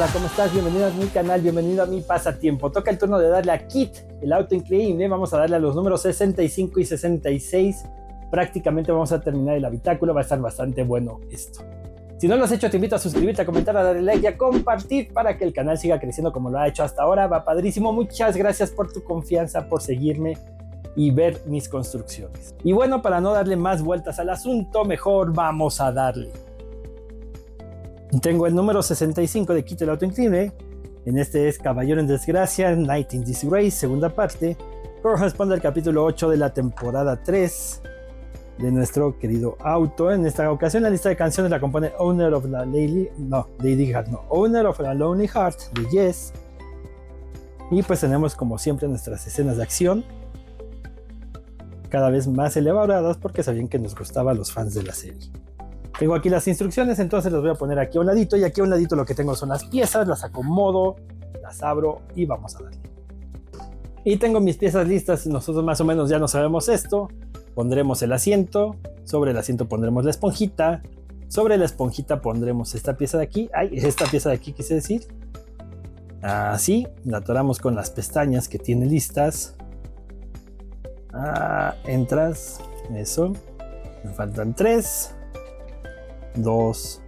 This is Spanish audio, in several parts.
Hola, ¿cómo estás? Bienvenido a mi canal, bienvenido a mi pasatiempo. Toca el turno de darle a Kit, el auto increíble. Vamos a darle a los números 65 y 66. Prácticamente vamos a terminar el habitáculo, va a estar bastante bueno esto. Si no lo has hecho, te invito a suscribirte, a comentar, a darle like y a compartir para que el canal siga creciendo como lo ha hecho hasta ahora. Va padrísimo. Muchas gracias por tu confianza, por seguirme y ver mis construcciones. Y bueno, para no darle más vueltas al asunto, mejor vamos a darle. Tengo el número 65 de Kit, el auto increíble. En este es Caballero en Desgracia, Knight in Disgrace, segunda parte. Corresponde al capítulo 8 de la temporada 3 de nuestro querido auto. En esta ocasión la lista de canciones la compone Owner of a Lonely Heart de Yes. Y pues tenemos como siempre nuestras escenas de acción, cada vez más elaboradas porque sabían que nos gustaba a los fans de la serie. Tengo aquí las instrucciones, entonces las voy a poner aquí a un ladito, y aquí a un ladito lo que tengo son las piezas, las acomodo, las abro y vamos a darle. Y tengo mis piezas listas, nosotros más o menos ya no sabemos esto. Pondremos el asiento, sobre el asiento pondremos la esponjita, sobre la esponjita pondremos esta pieza de aquí, esta pieza de aquí quise decir. Así, la atoramos con las pestañas que tiene listas. Entras, eso, me faltan 3. 2,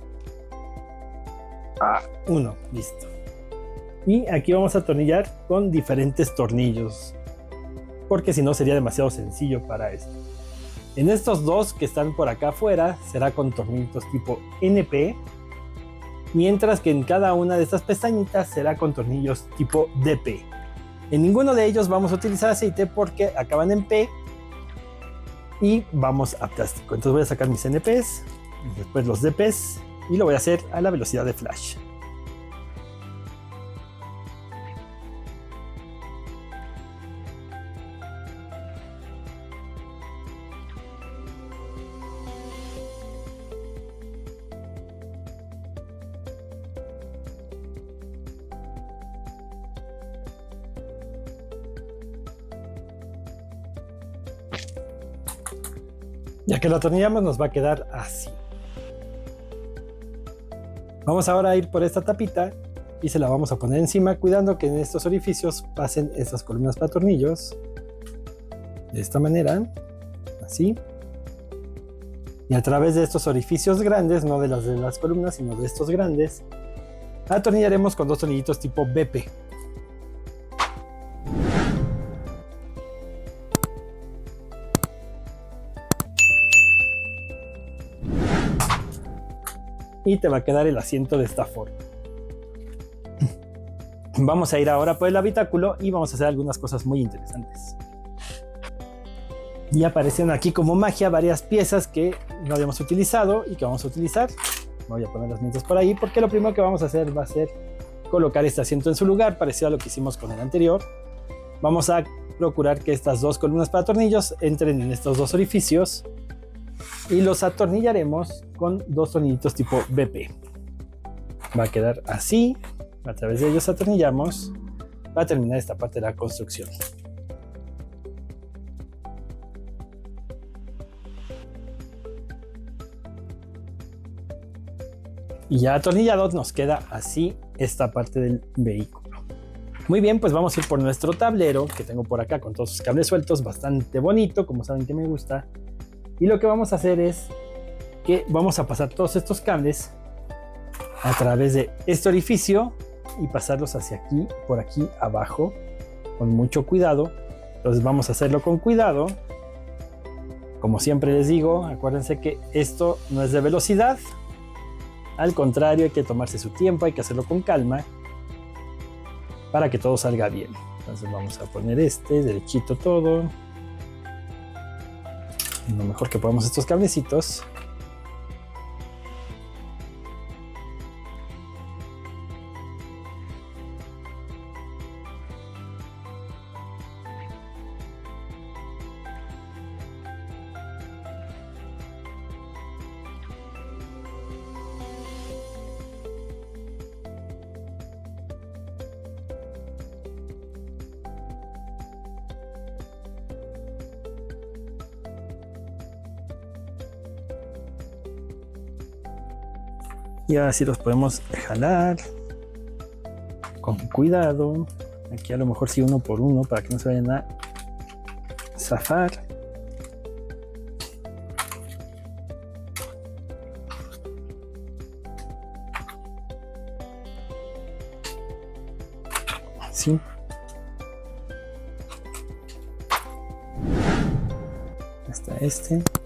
1, listo. Y aquí vamos a atornillar con diferentes tornillos, porque si no sería demasiado sencillo para esto. En estos dos que están por acá afuera será con tornillos tipo NP, mientras que en cada una de estas pestañitas será con tornillos tipo DP. En ninguno de ellos vamos a utilizar aceite porque acaban en P y vamos a plástico. Entonces voy a sacar mis NPs, después los DPs, y lo voy a hacer a la velocidad de flash. Ya que lo atornillamos nos va a quedar así. Vamos ahora a ir por esta tapita y se la vamos a poner encima, cuidando que en estos orificios pasen estas columnas para tornillos. De esta manera, así. Y a través de estos orificios grandes, no de las columnas, sino de estos grandes, atornillaremos con 2 tornillitos tipo BP. Y te va a quedar el asiento de esta forma. Vamos a ir ahora por el habitáculo y vamos a hacer algunas cosas muy interesantes. Y aparecen aquí como magia varias piezas que no habíamos utilizado y que vamos a utilizar. Voy a poner las mientras por ahí, porque lo primero que vamos a hacer va a ser colocar este asiento en su lugar, parecido a lo que hicimos con el anterior. Vamos a procurar que estas 2 columnas para tornillos entren en estos 2 orificios y los atornillaremos con 2 tornillitos tipo BP. Va a quedar así. A través de ellos atornillamos para terminar esta parte de la construcción. Y ya atornillado nos queda así esta parte del vehículo. Muy bien, pues vamos a ir por nuestro tablero que tengo por acá con todos sus cables sueltos, bastante bonito, como saben que me gusta. Y lo que vamos a hacer es que vamos a pasar todos estos cables a través de este orificio y pasarlos hacia aquí, por aquí abajo, con mucho cuidado. Entonces vamos a hacerlo con cuidado. Como siempre les digo, acuérdense que esto no es de velocidad. Al contrario, hay que tomarse su tiempo, hay que hacerlo con calma para que todo salga bien. Entonces vamos a poner derechito todo. Lo mejor que podamos estos cablecitos. Y ahora sí los podemos jalar cuidado. Aquí a lo mejor sí uno por uno para que no se vayan a zafar. Así.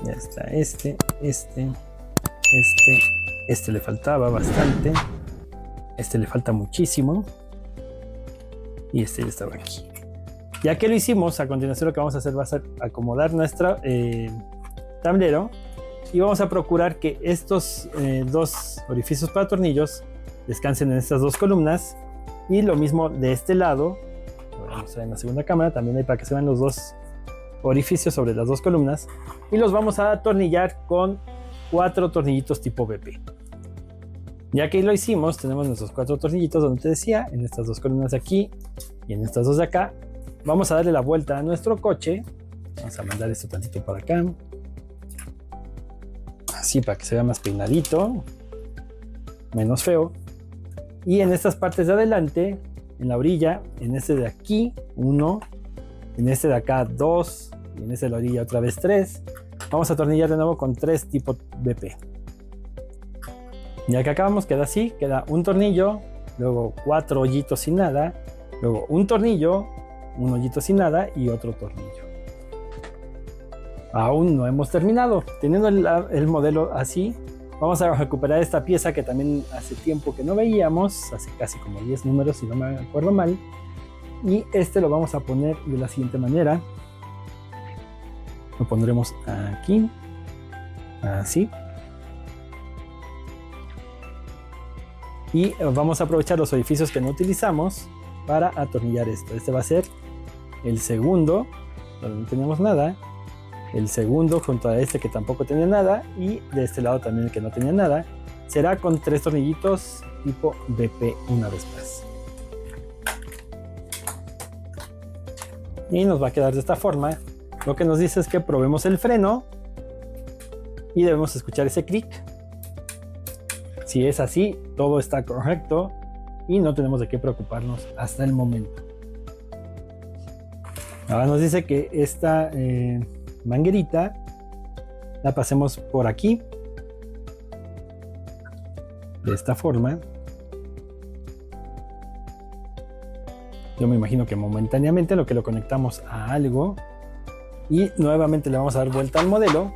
Ya está este le faltaba bastante, este le falta muchísimo y este ya estaba aquí. Ya que lo hicimos, a continuación lo que vamos a hacer va a ser acomodar nuestro tablero y vamos a procurar que estos dos orificios para tornillos descansen en estas dos columnas, y lo mismo de este lado. Vamos a ver en la segunda cámara, también hay para que se vean los dos orificios sobre las dos columnas, y los vamos a atornillar con 4 tornillitos tipo BP. Ya que lo hicimos, tenemos nuestros 4 tornillitos donde te decía, en estas dos columnas de aquí y en estas dos de acá. Vamos a darle la vuelta a nuestro coche. Vamos a mandar esto tantito para acá, así para que se vea más peinadito, menos feo. Y en estas partes de adelante, en la orilla, en este de aquí 1, en este de acá 2, y en este de la orilla otra vez 3. Vamos a atornillar de nuevo con 3 tipo BP. Ya que acabamos, queda así, queda un tornillo, luego 4 hoyitos sin nada, luego un tornillo, un hoyito sin nada y otro tornillo. Aún no hemos terminado. Teniendo el modelo así, vamos a recuperar esta pieza que también hace tiempo que no veíamos, hace casi como 10 números si no me acuerdo mal. Y este lo vamos a poner de la siguiente manera. Lo pondremos aquí, así. Y vamos a aprovechar los orificios que no utilizamos para atornillar esto. Este va a ser el segundo, donde no teníamos nada. El segundo junto a este que tampoco tenía nada. Y de este lado también el que no tenía nada. Será con 3 tornillitos tipo BP una vez más. Y nos va a quedar de esta forma. Lo que nos dice es que probemos el freno y debemos escuchar ese clic. Si es así, todo está correcto y no tenemos de qué preocuparnos hasta el momento. Ahora nos dice que esta manguerita la pasemos por aquí, de esta forma. Yo me imagino que momentáneamente lo que lo conectamos a algo, y nuevamente le vamos a dar vuelta al modelo.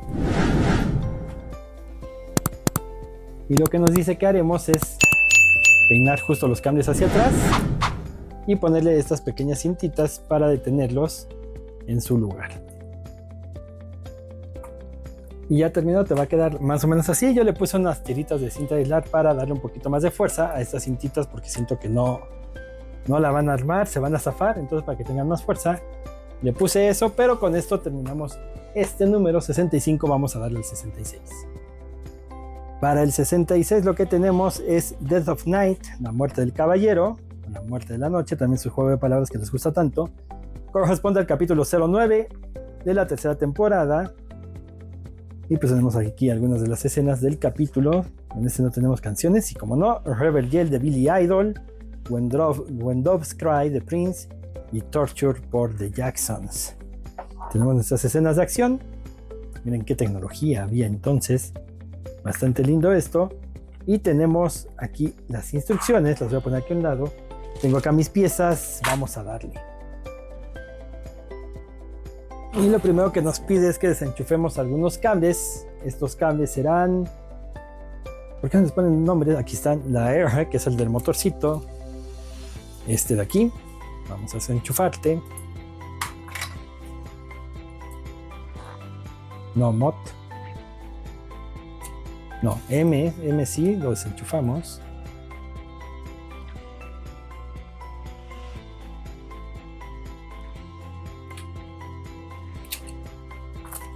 Y lo que nos dice que haremos es peinar justo los cables hacia atrás y ponerle estas pequeñas cintitas para detenerlos en su lugar. Y ya terminado, te va a quedar más o menos así. Yo le puse unas tiritas de cinta de aislar para darle un poquito más de fuerza a estas cintitas, porque siento que no la van a armar, se van a zafar. Entonces, para que tengan más fuerza, le puse eso. Pero con esto terminamos este número 65. Vamos a darle el 66. Para el 66 lo que tenemos es Death of Night, la muerte del caballero, la muerte de la noche, también su juego de palabras que les gusta tanto. Corresponde al capítulo 09 de la tercera temporada. Y pues tenemos aquí algunas de las escenas del capítulo. En este no tenemos canciones, y como no, Rebel Yell de Billy Idol, When Doves Cry de Prince y Torture por The Jacksons. Tenemos nuestras escenas de acción. Miren qué tecnología había entonces. Bastante lindo esto. Y tenemos aquí las instrucciones, las voy a poner aquí a un lado. Tengo acá mis piezas, vamos a darle. Y lo primero que nos pide es que desenchufemos algunos cables. Estos cables serán... ¿Por qué no les ponen nombre? Aquí están la Air, que es el del motorcito. Este de aquí. Vamos a desenchufarte. No, MOT. No, M sí, lo desenchufamos.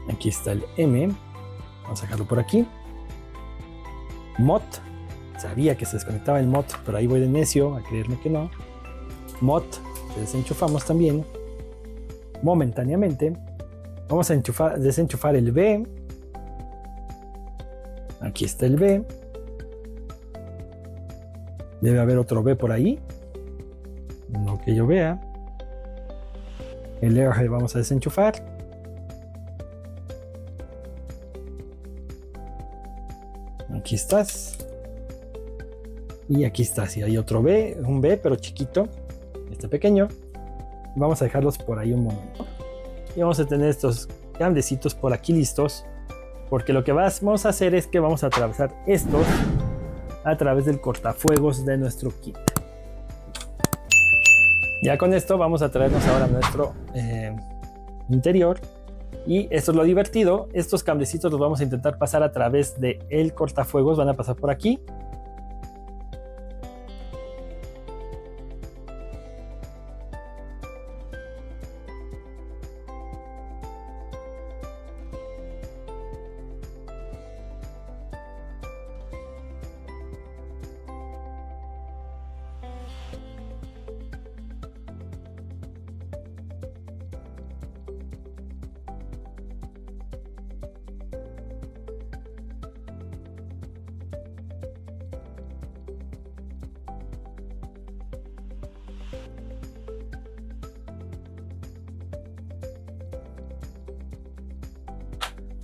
Aquí está el M. Vamos a sacarlo por aquí. MOT. Sabía que se desconectaba el MOT, pero ahí voy de necio a creerme que no. MOT. Desenchufamos también. Momentáneamente. Vamos a desenchufar el B. Aquí está el B. Debe haber otro B por ahí. que yo vea. El airhead vamos a desenchufar. Aquí estás. Y aquí está, si hay otro B, un B pero chiquito, este pequeño. Vamos a dejarlos por ahí un momento. Y vamos a tener estos cablecitos por aquí listos, porque lo que vamos a hacer es que vamos a atravesar estos a través del cortafuegos de nuestro kit. Ya con esto vamos a traernos ahora nuestro interior. Y esto es lo divertido, estos cablecitos los vamos a intentar pasar a través del cortafuegos, van a pasar por aquí.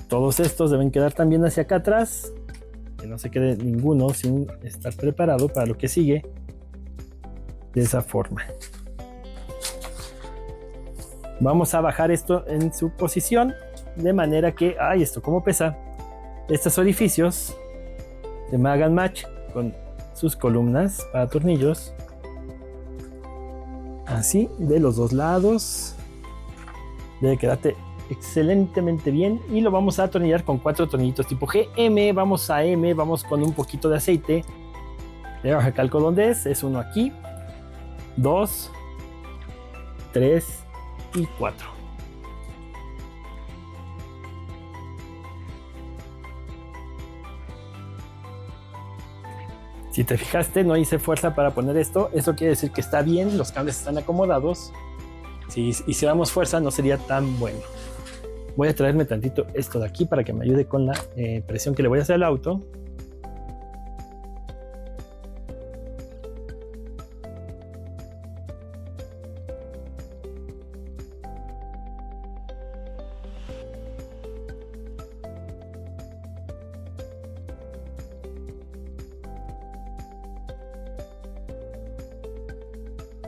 Todos estos deben quedar también hacia acá atrás, que no se quede ninguno sin estar preparado para lo que sigue, de esa forma. Vamos a bajar esto en su posición, de manera que, ¡ay, esto cómo pesa! Estos orificios se me hagan match con sus columnas para tornillos, así de los dos lados. Debe quedarte excelentemente bien, y lo vamos a atornillar con 4 tornillitos tipo GM. Vamos a M, vamos con un poquito de aceite. Le recalco dónde es uno aquí, 2, 3 y 4. Si te fijaste, no hice fuerza para poner esto. Eso quiere decir que está bien, los cables están acomodados. Si hiciéramos fuerza no sería tan bueno. Voy a traerme tantito esto de aquí para que me ayude con la presión que le voy a hacer al auto.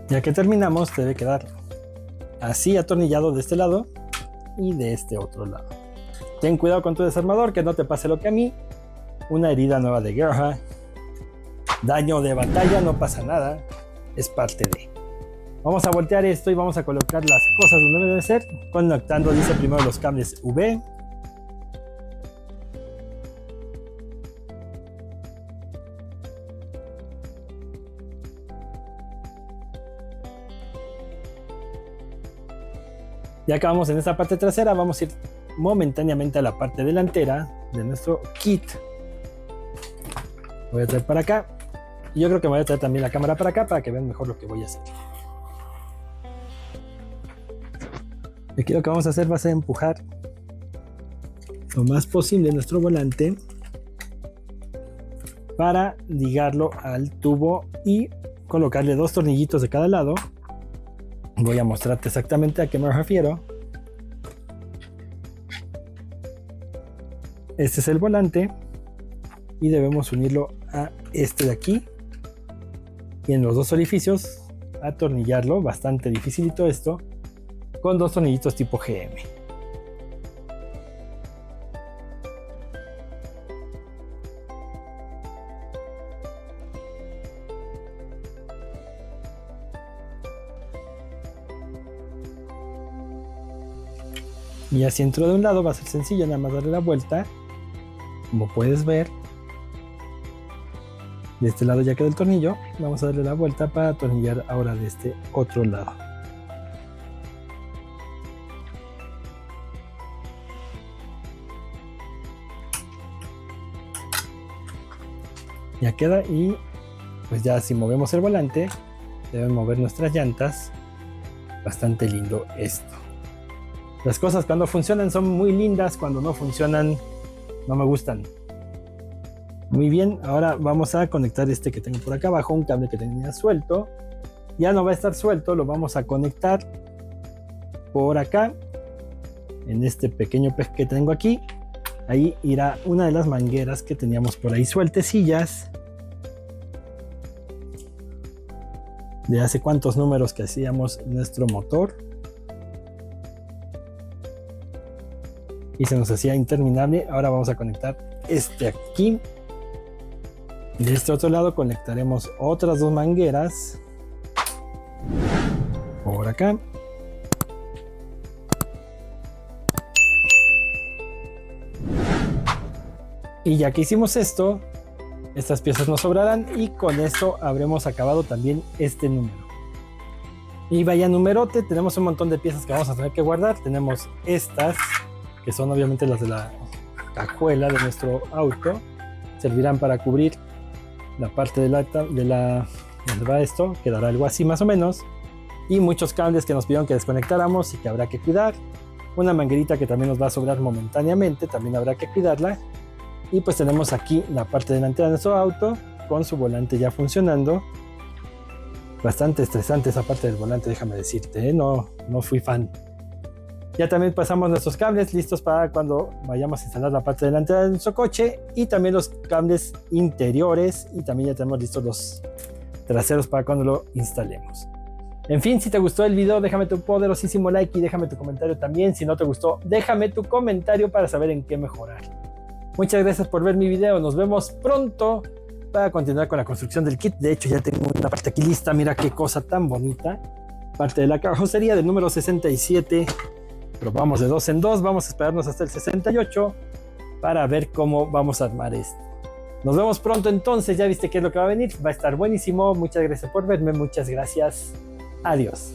Ya que terminamos, debe quedar así atornillado de este lado y de este otro lado. Ten cuidado con tu desarmador, que no te pase lo que a mí. Una herida nueva de guerra, daño de batalla, no pasa nada, es parte de. Vamos a voltear esto y vamos a colocar las cosas donde deben ser, conectando, dice primero, los cables V. Ya acabamos en esta parte trasera, vamos a ir momentáneamente a la parte delantera de nuestro kit. Voy a traer para acá. Y yo creo que me voy a traer también la cámara para acá para que vean mejor lo que voy a hacer. Aquí lo que vamos a hacer va a ser empujar lo más posible nuestro volante para ligarlo al tubo y colocarle 2 tornillitos de cada lado. Voy a mostrarte exactamente a qué me refiero. Este es el volante y debemos unirlo a este de aquí, y en los 2 orificios atornillarlo, bastante dificilito esto, con 2 tornillitos tipo GM. Y así entró de un lado, va a ser sencillo, nada más darle la vuelta. Como puedes ver, de este lado ya quedó el tornillo. Vamos a darle la vuelta para atornillar ahora de este otro lado. Ya queda, y pues ya si movemos el volante, deben mover nuestras llantas. Bastante lindo esto. Las cosas cuando funcionan son muy lindas, cuando no funcionan no me gustan. Muy bien, ahora vamos a conectar este que tengo por acá abajo, un cable que tenía suelto. ya no va a estar suelto, lo vamos a conectar por acá, en este pequeño pez que tengo aquí. Ahí irá una de las mangueras que teníamos por ahí sueltecillas. De hace cuántos números que hacíamos nuestro motor. Y se nos hacía interminable. Ahora vamos a conectar este aquí. De este otro lado conectaremos otras dos mangueras. Por acá. Y ya que hicimos esto, estas piezas nos sobrarán y con esto habremos acabado también este número. Y vaya numerote, tenemos un montón de piezas que vamos a tener que guardar. Tenemos estas, que son obviamente las de la cajuela de nuestro auto. Servirán para cubrir la parte de la donde va esto, quedará algo así más o menos. Y muchos cables que nos pidieron que desconectáramos y que habrá que cuidar. Una manguerita que también nos va a sobrar momentáneamente, también habrá que cuidarla. Y pues tenemos aquí la parte delantera de nuestro auto con su volante ya funcionando. Bastante estresante esa parte del volante, déjame decirte, ¿eh? No fui fan. Ya también pasamos nuestros cables listos para cuando vayamos a instalar la parte delantera de nuestro coche. Y también los cables interiores. Y también ya tenemos listos los traseros para cuando lo instalemos. En fin, si te gustó el video, déjame tu poderosísimo like y déjame tu comentario también. Si no te gustó, déjame tu comentario para saber en qué mejorar. Muchas gracias por ver mi video, nos vemos pronto para continuar con la construcción del kit. De hecho ya tengo una parte aquí lista, mira qué cosa tan bonita. Parte de la carrocería del número 67, pero vamos de 2 en 2, vamos a esperarnos hasta el 68 para ver cómo vamos a armar esto. Nos vemos pronto entonces, ya viste qué es lo que va a venir, va a estar buenísimo. Muchas gracias por verme, muchas gracias, adiós.